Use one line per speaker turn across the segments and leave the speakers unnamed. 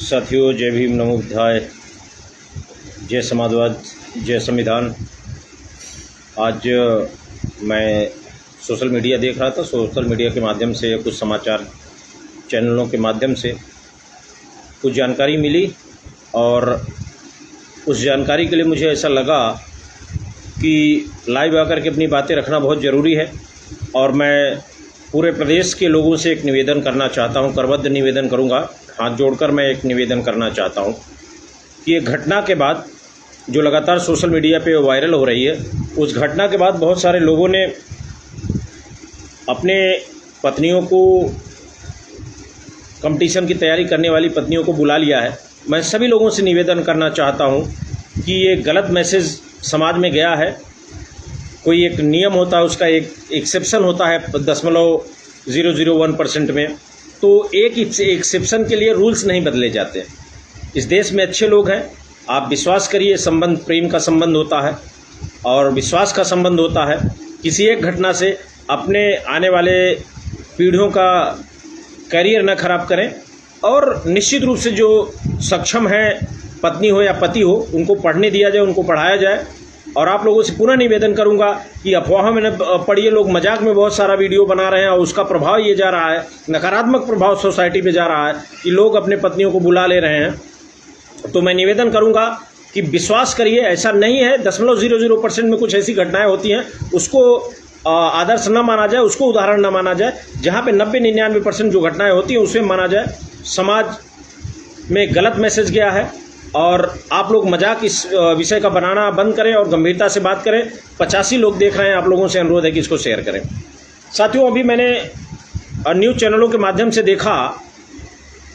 साथियों, जय भीम, नमो बुद्धाय, जय समाजवाद, जय संविधान। आज मैं सोशल मीडिया देख रहा था। सोशल मीडिया के माध्यम से, कुछ समाचार चैनलों के माध्यम से कुछ जानकारी मिली और उस जानकारी के लिए मुझे ऐसा लगा कि लाइव आकर के अपनी बातें रखना बहुत ज़रूरी है। और मैं पूरे प्रदेश के लोगों से एक निवेदन करना चाहता हूं, करबद्ध निवेदन करूंगा, हाथ जोड़कर मैं एक निवेदन करना चाहता हूं कि ये घटना के बाद जो लगातार सोशल मीडिया पे वायरल हो रही है, उस घटना के बाद बहुत सारे लोगों ने अपने पत्नियों को, कंपटीशन की तैयारी करने वाली पत्नियों को बुला लिया है। मैं सभी लोगों से निवेदन करना चाहता हूं कि ये गलत मैसेज समाज में गया है। कोई एक नियम होता है, उसका एक एक्सेप्शन होता है 0.001% में, तो एक एक्सेप्शन के लिए रूल्स नहीं बदले जाते। इस देश में अच्छे लोग हैं, आप विश्वास करिए। संबंध प्रेम का संबंध होता है और विश्वास का संबंध होता है। किसी एक घटना से अपने आने वाले पीढ़ियों का करियर न खराब करें। और निश्चित रूप से जो सक्षम है, पत्नी हो या पति हो, उनको पढ़ने दिया जाए, उनको पढ़ाया जाए। और आप लोगों से पुनः निवेदन करूंगा कि अफवाह में न पढ़िए। लोग मजाक में बहुत सारा वीडियो बना रहे हैं और उसका प्रभाव ये जा रहा है, नकारात्मक प्रभाव सोसाइटी पे जा रहा है कि लोग अपने पत्नियों को बुला ले रहे हैं। तो मैं निवेदन करूंगा कि विश्वास करिए, ऐसा नहीं है। 0.00% में कुछ ऐसी घटनाएं होती हैं, उसको आदर्श न माना जाए, उसको उदाहरण न माना जाए। जहाँ पे 90-99% जो घटनाएं होती हैं उसमें माना जाए। समाज में गलत मैसेज गया है और आप लोग मजाक इस विषय का बनाना बंद करें और गंभीरता से बात करें। 85 लोग देख रहे हैं, आप लोगों से अनुरोध है कि इसको शेयर करें। साथियों, अभी मैंने न्यूज़ चैनलों के माध्यम से देखा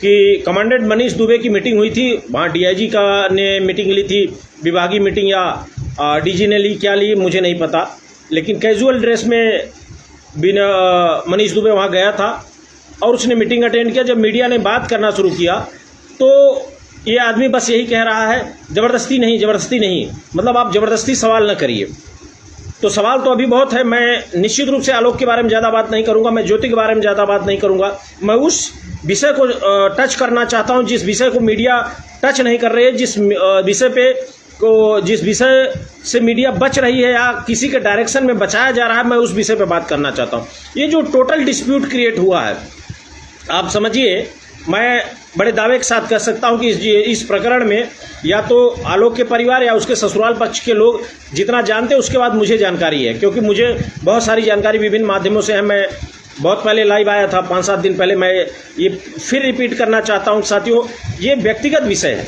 कि कमांडेंट मनीष दुबे की मीटिंग हुई थी। वहाँ DIG ने मीटिंग ली थी, विभागीय मीटिंग, या DG ने ली, क्या ली मुझे नहीं पता। लेकिन कैजुअल ड्रेस में बिना मनीष दुबे वहाँ गया था और उसने मीटिंग अटेंड किया। जब मीडिया ने बात करना शुरू किया तो ये आदमी बस यही कह रहा है, ज़बरदस्ती नहीं, ज़बरदस्ती नहीं, मतलब आप ज़बरदस्ती सवाल न करिए। तो सवाल तो अभी बहुत है। मैं निश्चित रूप से आलोक के बारे में ज़्यादा बात नहीं करूंगा, मैं ज्योति के बारे में ज़्यादा बात नहीं करूंगा। मैं उस विषय को टच करना चाहता हूं जिस विषय को मीडिया टच नहीं कर रही है, जिस विषय से मीडिया बच रही है या किसी के डायरेक्शन में बचाया जा रहा है, मैं उस विषय पर बात करना चाहता हूँ। ये जो टोटल डिस्प्यूट क्रिएट हुआ है, आप समझिए, मैं बड़े दावे के साथ कह सकता हूं कि इस प्रकरण में या तो आलोक के परिवार या उसके ससुराल पक्ष के लोग जितना जानते हैं, उसके बाद मुझे जानकारी है, क्योंकि मुझे बहुत सारी जानकारी विभिन्न माध्यमों से है। मैं बहुत पहले लाइव आया था, 5-7 दिन पहले। मैं ये फिर रिपीट करना चाहता हूं साथियों, ये व्यक्तिगत विषय है।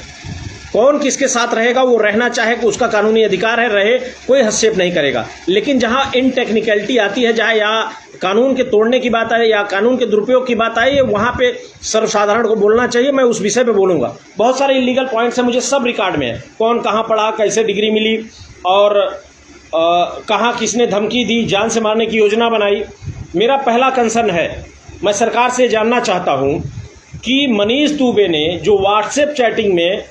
कौन किसके साथ रहेगा, वो रहना चाहे, उसका कानूनी अधिकार है, रहे, कोई हस्तक्षेप नहीं करेगा। लेकिन जहां इन टेक्निकलिटी आती है, जहां या कानून के तोड़ने की बात आए या कानून के दुरुपयोग की बात आई है, वहां पे सर्वसाधारण को बोलना चाहिए। मैं उस विषय पे बोलूंगा। बहुत सारे इलीगल पॉइंट्स हैं, मुझे सब रिकॉर्ड में है। कौन कहाँ पढ़ा, कैसे डिग्री मिली और कहाँ किसने धमकी दी, जान से मारने की योजना बनाई। मेरा पहला कंसर्न है, मैं सरकार से जानना चाहता हूँ कि मनीष दुबे ने जो व्हाट्सएप चैटिंग में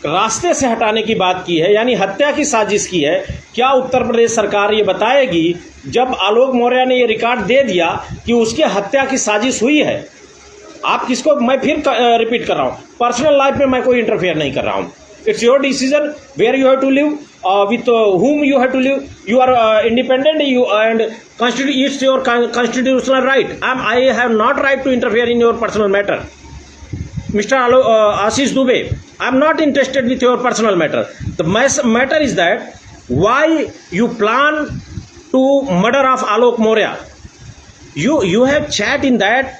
रास्ते से हटाने की बात की है, यानी हत्या की साजिश की है, क्या उत्तर प्रदेश सरकार ये बताएगी जब आलोक मौर्य ने ये रिकॉर्ड दे दिया कि उसकी हत्या की साजिश हुई है? आप किसको, मैं फिर रिपीट कर रहा हूँ, पर्सनल लाइफ में मैं कोई इंटरफेयर नहीं कर रहा हूँ। It's your decision where you have to live, with whom you have to live. You are independent, and it's your constitutional right. I have not right to interfere in your personal matter. Mr. Ashish Dubey, I'm not interested with your personal matter. The matter is that why you plan to murder of Alok Maurya. You have chat in that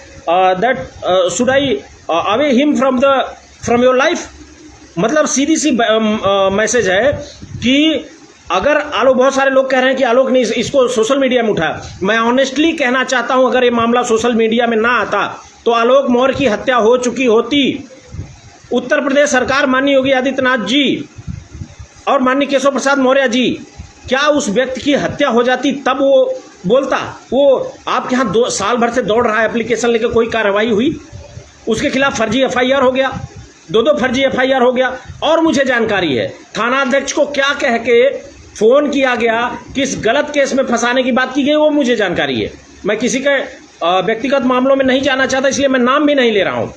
should I away him from your life. मतलब सीधी see message है कि अगर आलोक, बहुत सारे लोग कह रहे हैं कि आलोक ने इसको सोशल मीडिया में उठाया। मैं ऑनेस्टली कहना चाहता हूं, अगर ये मामला सोशल मीडिया में ना आता तो आलोक मौर्य की हत्या हो चुकी होती। उत्तर प्रदेश सरकार, माननीय योगी आदित्यनाथ जी और माननीय केशव प्रसाद मौर्य जी, क्या उस व्यक्ति की हत्या हो जाती तब वो बोलता? वो आपके यहाँ 2 साल भर से दौड़ रहा है, एप्लीकेशन लेकर कोई कार्रवाई हुई? उसके खिलाफ फर्जी FIR हो गया, 2 फर्जी FIR हो गया। और मुझे जानकारी है, थानाध्यक्ष को क्या कह के फोन किया गया, किस गलत केस में फंसाने की बात की गई, वो मुझे जानकारी है। मैं किसी के व्यक्तिगत मामलों में नहीं जाना चाहता, इसलिए मैं नाम भी नहीं ले रहा हूं।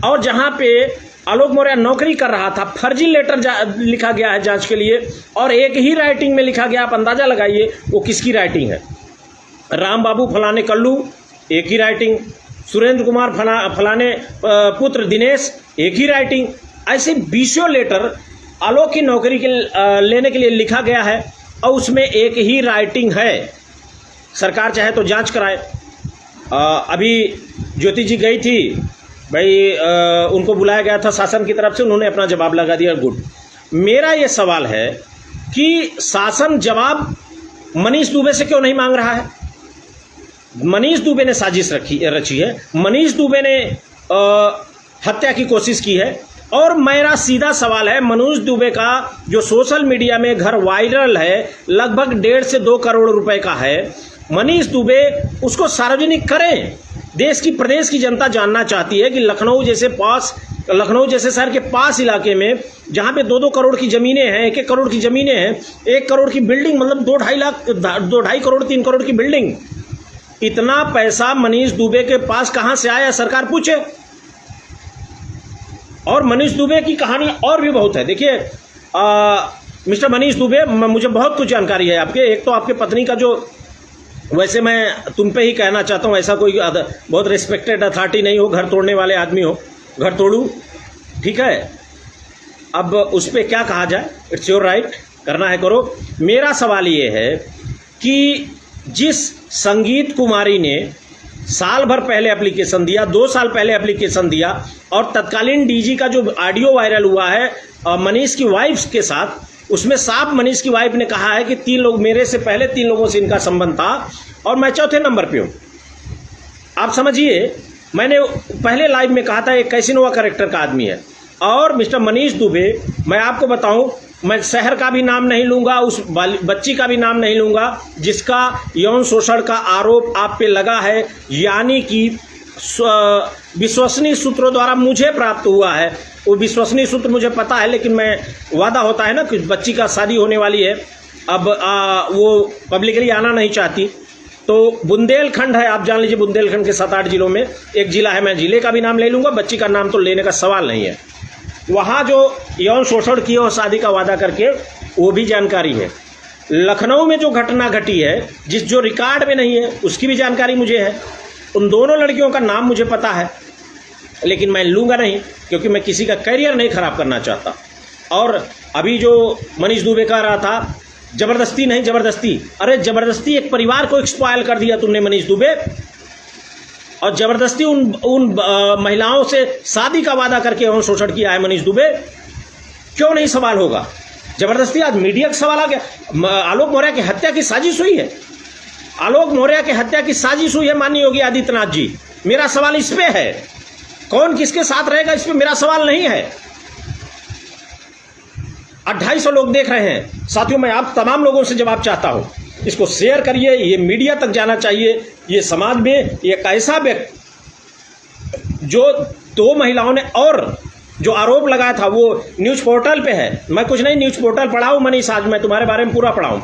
और जहां पे आलोक मौर्य नौकरी कर रहा था, फर्जी लेटर लिखा गया है जांच के लिए, और एक ही राइटिंग में लिखा गया। आप अंदाजा लगाइए वो किसकी राइटिंग है। राम बाबू फलाने कल्लू, एक ही राइटिंग। सुरेंद्र कुमार फलाने पुत्र दिनेश, एक ही राइटिंग। ऐसे 20 लेटर आलोक की नौकरी के लेने के लिए लिखा गया है और उसमें एक ही राइटिंग है। सरकार चाहे तो जांच कराए। अभी ज्योति जी गई थी भाई, उनको बुलाया गया था शासन की तरफ से, उन्होंने अपना जवाब लगा दिया, गुड। मेरा ये सवाल है कि शासन जवाब मनीष दुबे से क्यों नहीं मांग रहा है? मनीष दुबे ने साजिश रची है, मनीष दुबे ने हत्या की कोशिश की है। और मेरा सीधा सवाल है, मनीष दुबे का जो सोशल मीडिया में घर वायरल है, लगभग 1.5 से 2 करोड़ रुपए का है। मनीष दुबे उसको सार्वजनिक करें। देश की प्रदेश की जनता जानना चाहती है कि लखनऊ जैसे शहर के पास इलाके में जहां पे 2-2 करोड़ की ज़मीनें हैं, 1-1 करोड़ की ज़मीनें हैं, 1 करोड़ की बिल्डिंग, मतलब 2-2.5 करोड़ 3 करोड़ की बिल्डिंग, इतना पैसा मनीष दुबे के पास कहां से आया? सरकार पूछे। और मनीष दुबे की कहानी और भी बहुत है। देखिए मिस्टर मनीष दुबे, मुझे बहुत कुछ जानकारी है आपके। एक तो आपके पत्नी का जो, वैसे मैं तुम पे ही कहना चाहता हूँ, ऐसा कोई बहुत रिस्पेक्टेड अथॉरिटी नहीं हो, घर तोड़ने वाले आदमी हो, घर तोड़ू, ठीक है। अब उस पर क्या कहा जाए, इट्स योर राइट, करना है करो। मेरा सवाल ये है कि जिस संगीत कुमारी ने साल भर पहले एप्लीकेशन दिया, 2 साल पहले एप्लीकेशन दिया, और तत्कालीन डीजी का जो ऑडियो वायरल हुआ है मनीष की वाइफ के साथ, उसमें साफ मनीष की वाइफ ने कहा है कि 3 लोग, मेरे से पहले 3 लोगों से इनका संबंध था और मैं चौथे नंबर पे हूँ। आप समझिए, मैंने पहले लाइव में कहा था एक कैसिनोवा कैरेक्टर का आदमी है। और मिस्टर मनीष दुबे, मैं आपको बताऊं, मैं शहर का भी नाम नहीं लूंगा, उस बच्ची का भी नाम नहीं लूंगा जिसका यौन शोषण का आरोप आप पे लगा है, यानी कि विश्वसनीय सूत्रों द्वारा मुझे प्राप्त हुआ है। वो विश्वसनीय सूत्र मुझे पता है, लेकिन मैं वादा होता है ना कि बच्ची का शादी होने वाली है, अब वो पब्लिकली आना नहीं चाहती। तो बुंदेलखंड है, आप जान लीजिए, बुंदेलखंड के 7-8 जिलों में एक जिला है, मैं जिले का भी नाम ले लूंगा, बच्ची का नाम तो लेने का सवाल नहीं है। वहाँ जो यौन शोषण किए और शादी का वादा करके, वो भी जानकारी है। लखनऊ में जो घटना घटी है, जो रिकॉर्ड में नहीं है, उसकी भी जानकारी मुझे है। उन दोनों लड़कियों का नाम मुझे पता है, लेकिन मैं लूँगा नहीं, क्योंकि मैं किसी का करियर नहीं खराब करना चाहता। और अभी जो मनीष दुबे कह रहा था जबरदस्ती नहीं, जबरदस्ती, अरे जबरदस्ती एक परिवार को एक्सपॉइल कर दिया तुमने मनीष दुबे, और जबरदस्ती उन महिलाओं से शादी का वादा करके यौन शोषण किया है मनीष दुबे। क्यों नहीं सवाल होगा? जबरदस्ती आज मीडिया का सवाल आ गया। आलोक मौर्य की हत्या की साजिश हुई है, आलोक मौर्य की हत्या की साजिश हुई है माननीय योगी आदित्यनाथ जी। मेरा सवाल इस पे है, कौन किसके साथ रहेगा इस पे मेरा सवाल नहीं है। 250 लोग देख रहे हैं साथियों, मैं आप तमाम लोगों से जवाब चाहता हूं, इसको शेयर करिए, ये मीडिया तक जाना चाहिए। ये समाज में एक ऐसा व्यक्ति जो 2 महिलाओं ने, और जो आरोप लगाया था वो न्यूज पोर्टल पे है, मैं कुछ नहीं न्यूज पोर्टल पढ़ा हूं मनीष, आज मैं तुम्हारे बारे में पूरा पढ़ा हूं।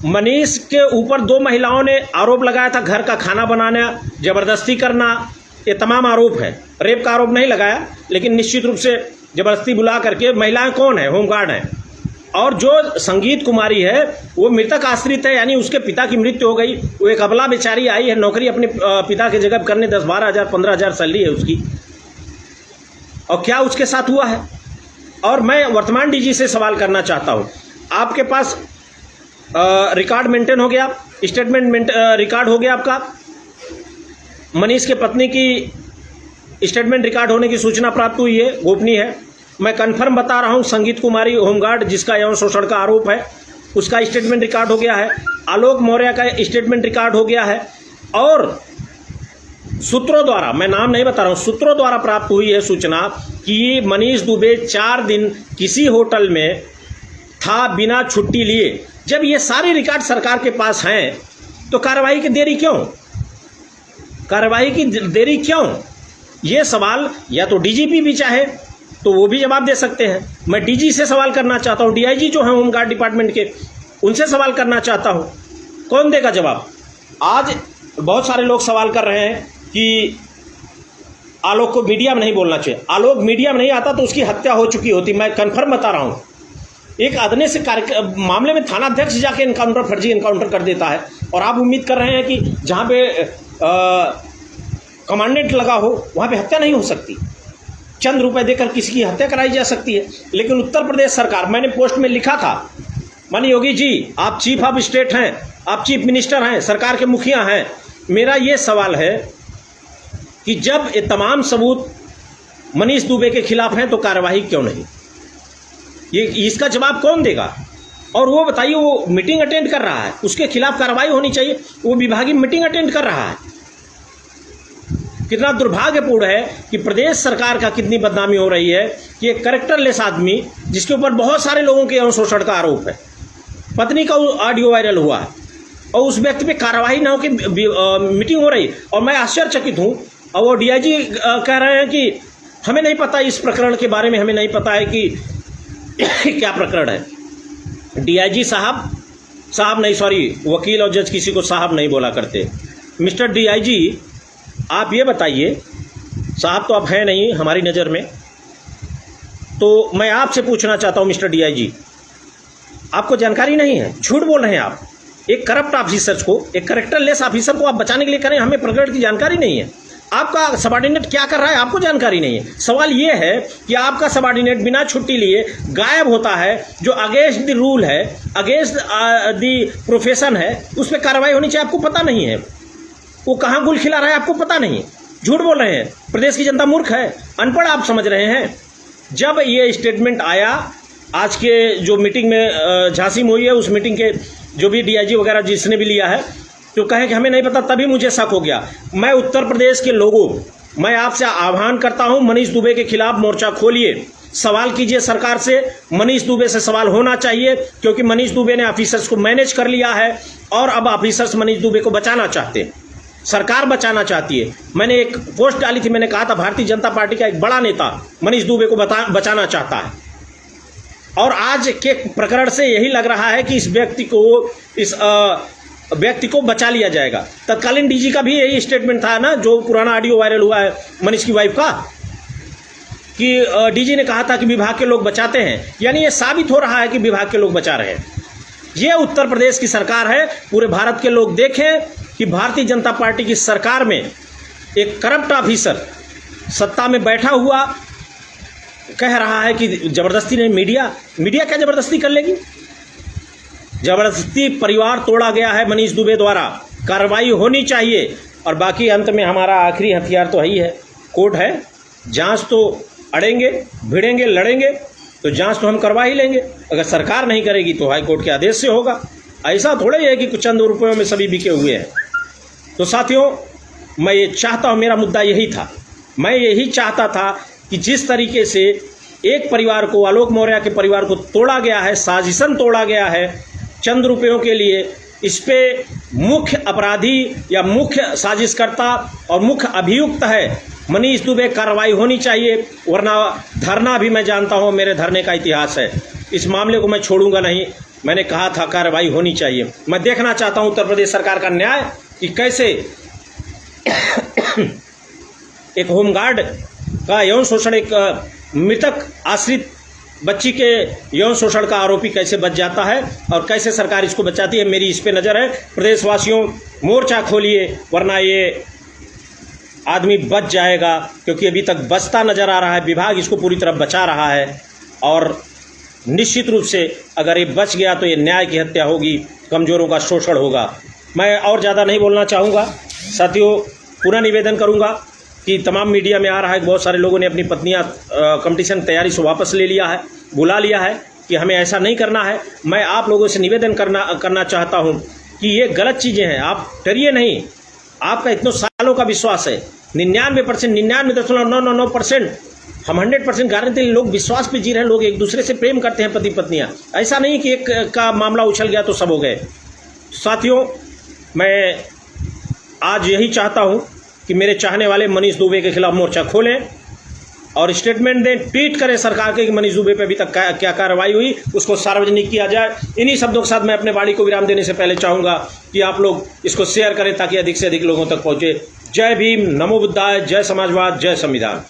मनीष के ऊपर 2 महिलाओं ने आरोप लगाया था, घर का खाना बनाना, जबरदस्ती करना, ये तमाम आरोप है। रेप का आरोप नहीं लगाया, लेकिन निश्चित रूप से जबरदस्ती बुला करके। महिलाएं कौन है? होमगार्ड है। और जो संगीत कुमारी है वो मृतक आश्रित है, यानी उसके पिता की मृत्यु हो गई, वो एक अबला बेचारी आई है नौकरी अपने पिता की जगह करने, 10-12 हज़ार 15 हज़ार सैलरी है उसकी, और क्या उसके साथ हुआ है। और मैं वर्तमान डीजी से सवाल करना चाहता हूं, आपके पास रिकॉर्ड मेंटेन हो गया, स्टेटमेंट रिकॉर्ड हो गया आपका, मनीष के पत्नी की स्टेटमेंट रिकॉर्ड होने की सूचना प्राप्त हुई है, गोपनीय है। मैं कंफर्म बता रहा हूं, संगीत कुमारी होमगार्ड जिसका यौन शोषण का आरोप है, उसका स्टेटमेंट रिकॉर्ड हो गया है, आलोक मौर्य का स्टेटमेंट रिकॉर्ड हो गया है। और सूत्रों द्वारा, मैं नाम नहीं बता रहा हूं, सूत्रों द्वारा प्राप्त हुई है सूचना कि मनीष दुबे 4 दिन किसी होटल में था बिना छुट्टी लिए। जब ये सारे रिकॉर्ड सरकार के पास हैं तो कार्रवाई की देरी क्यों? कार्रवाई की देरी क्यों? ये सवाल या तो डीजीपी भी चाहे तो वो भी जवाब दे सकते हैं। मैं डीजी से सवाल करना चाहता हूं, डीआईजी जो है होमगार्ड डिपार्टमेंट के, उनसे सवाल करना चाहता हूं, कौन देगा जवाब? आज बहुत सारे लोग सवाल कर रहे हैं कि आलोक को मीडिया में नहीं बोलना चाहिए। आलोक मीडिया में नहीं आता तो उसकी हत्या हो चुकी होती, मैं कन्फर्म बता रहा हूँ। एक आदमी से मामले में थाना अध्यक्ष जाके इनकाउंटर, फर्जी इनकाउंटर कर देता है, और आप उम्मीद कर रहे हैं कि जहाँ पे कमांडेंट लगा हो वहाँ पे हत्या नहीं हो सकती। चंद रुपए देकर किसी की हत्या कराई जा सकती है। लेकिन उत्तर प्रदेश सरकार, मैंने पोस्ट में लिखा था, माननीय योगी जी आप चीफ ऑफ स्टेट हैं, आप चीफ मिनिस्टर हैं, सरकार के मुखिया हैं, मेरा ये सवाल है कि जब ये तमाम सबूत मनीष दुबे के खिलाफ हैं तो कार्रवाई क्यों नहीं? ये इसका जवाब कौन देगा? और वो बताइए, वो मीटिंग अटेंड कर रहा है, उसके खिलाफ कार्रवाई होनी चाहिए, वो विभागीय मीटिंग अटेंड कर रहा है। कितना दुर्भाग्यपूर्ण है कि प्रदेश सरकार का कितनी बदनामी हो रही है कि एक कैरेक्टरलेस आदमी जिसके ऊपर बहुत सारे लोगों के यौन शोषण का आरोप है, पत्नी का ऑडियो वायरल हुआ है, और उस व्यक्ति पे कार्रवाई ना हो कि मीटिंग हो रही। और मैं आश्चर्यचकित हूँ, और वो डीआईजी कह रहे हैं कि हमें नहीं पता, इस प्रकरण के बारे में हमें नहीं पता है कि क्या प्रकरण है। डीआईजी साहब नहीं, सॉरी, वकील और जज किसी को साहब नहीं बोला करते। मिस्टर डीआईजी आप ये बताइए, साहब तो आप हैं नहीं हमारी नज़र में, तो मैं आपसे पूछना चाहता हूँ मिस्टर डीआईजी, आपको जानकारी नहीं है, झूठ बोल रहे हैं आप। एक करप्ट ऑफिसर्स को, एक कैरेक्टरलेस ऑफिसर को आप बचाने के लिए करें, हमें प्रकरण की जानकारी नहीं है, आपका सबॉर्डिनेट क्या कर रहा है आपको जानकारी नहीं है। सवाल ये है कि आपका सबॉर्डिनेट बिना छुट्टी लिए गायब होता है, जो अगेंस्ट द रूल है, अगेंस्ट द प्रोफेशन है, उस पर कार्रवाई होनी चाहिए, आपको पता नहीं है। वो कहाँ गुल खिला रहा है आपको पता नहीं है, झूठ बोल रहे हैं। प्रदेश की जनता मूर्ख है, अनपढ़ आप समझ रहे हैं। जब ये स्टेटमेंट आया आज के जो मीटिंग में झांसी में हुई है, उस मीटिंग के जो भी डीआईजी वगैरह जिसने भी लिया है, तो कहे कि हमें नहीं पता, तभी मुझे शक हो गया। मैं उत्तर प्रदेश के लोगों, मैं आपसे आह्वान करता हूं, मनीष दुबे के खिलाफ मोर्चा खोलिए, सवाल कीजिए सरकार से। मनीष दुबे से सवाल होना चाहिए, क्योंकि मनीष दुबे ने ऑफिसर्स को मैनेज कर लिया है, और अब ऑफिसर्स मनीष दुबे को बचाना चाहते हैं, सरकार बचाना चाहती है। मैंने एक पोस्ट डाली थी, मैंने कहा था भारतीय जनता पार्टी का एक बड़ा नेता मनीष दुबे को बचाना चाहता है, और आज के प्रकरण से यही लग रहा है कि इस व्यक्ति को बचा लिया जाएगा। तत्कालीन डीजी का भी यही स्टेटमेंट था ना, जो पुराना ऑडियो वायरल हुआ है मनीष की वाइफ का, कि डीजी ने कहा था कि विभाग के लोग बचाते हैं। यानी ये साबित हो रहा है कि विभाग के लोग बचा रहे हैं। ये उत्तर प्रदेश की सरकार है। पूरे भारत के लोग देखें कि भारतीय जनता पार्टी की सरकार में एक करप्ट ऑफिसर सत्ता में बैठा हुआ कह रहा है कि जबरदस्ती नहीं, मीडिया क्या जबरदस्ती कर लेगी? जबरदस्ती परिवार तोड़ा गया है मनीष दुबे द्वारा, कार्रवाई होनी चाहिए। और बाकी अंत में हमारा आखिरी हथियार तो ही है, कोर्ट है। जांच तो अड़ेंगे, भिड़ेंगे, लड़ेंगे, तो जांच तो हम करवा ही लेंगे। अगर सरकार नहीं करेगी तो हाई कोर्ट के आदेश से होगा। ऐसा थोड़ा ही है कि कुछ चंद रुपयों में सभी बिके हुए हैं। तो साथियों, मैं ये चाहता हूँ, मेरा मुद्दा यही था, मैं यही चाहता था कि जिस तरीके से एक परिवार को, आलोक मौर्य के परिवार को तोड़ा गया है, साजिशन तोड़ा गया है चंद रुपयों के लिए, इस पे मुख्य अपराधी या मुख्य साजिशकर्ता और मुख्य अभियुक्त है मनीष दुबे। कार्रवाई होनी चाहिए, वरना धरना भी मैं जानता हूँ, मेरे धरने का इतिहास है। इस मामले को मैं छोड़ूंगा नहीं। मैंने कहा था कार्रवाई होनी चाहिए। मैं देखना चाहता हूँ उत्तर प्रदेश सरकार का न्याय, कि कैसे एक होमगार्ड का यौन शोषण, एक मृतक आश्रित बच्ची के यौन शोषण का आरोपी कैसे बच जाता है, और कैसे सरकार इसको बचाती है। मेरी इस पे नज़र है। प्रदेशवासियों, मोर्चा खोलिए, वरना ये आदमी बच जाएगा, क्योंकि अभी तक बचता नज़र आ रहा है। विभाग इसको पूरी तरह बचा रहा है, और निश्चित रूप से अगर ये बच गया तो ये न्याय की हत्या होगी, कमज़ोरों का शोषण होगा। मैं और ज़्यादा नहीं बोलना चाहूँगा। साथियों, पुनः निवेदन करूँगा कि तमाम मीडिया में आ रहा है कि बहुत सारे लोगों ने अपनी पत्नियां कंपटीशन तैयारी से वापस ले लिया है, बुला लिया है, कि हमें ऐसा नहीं करना है। मैं आप लोगों से निवेदन करना चाहता हूं कि ये गलत चीज़ें हैं, आप डरिए नहीं। आपका इतने सालों का विश्वास है, 99%, 99.999%, हम 100% गारंटी, लोग विश्वास पे जी रहे हैं। लोग एक दूसरे से प्रेम करते हैं, पति पत्नियाँ। ऐसा नहीं कि एक का मामला उछल गया तो सब हो गए। साथियों, मैं आज यही चाहता हूं कि मेरे चाहने वाले मनीष दुबे के खिलाफ मोर्चा खोलें और स्टेटमेंट दें, ट्वीट करें सरकार के कि मनीष दुबे पे अभी तक क्या कार्रवाई हुई, उसको सार्वजनिक किया जाए। इन्हीं शब्दों के साथ मैं अपने वाणी को विराम देने से पहले चाहूँगा कि आप लोग इसको शेयर करें, ताकि अधिक से अधिक लोगों तक पहुँचे। जय भीम, नमो बुद्धाय, जय समाजवाद, जय संविधान।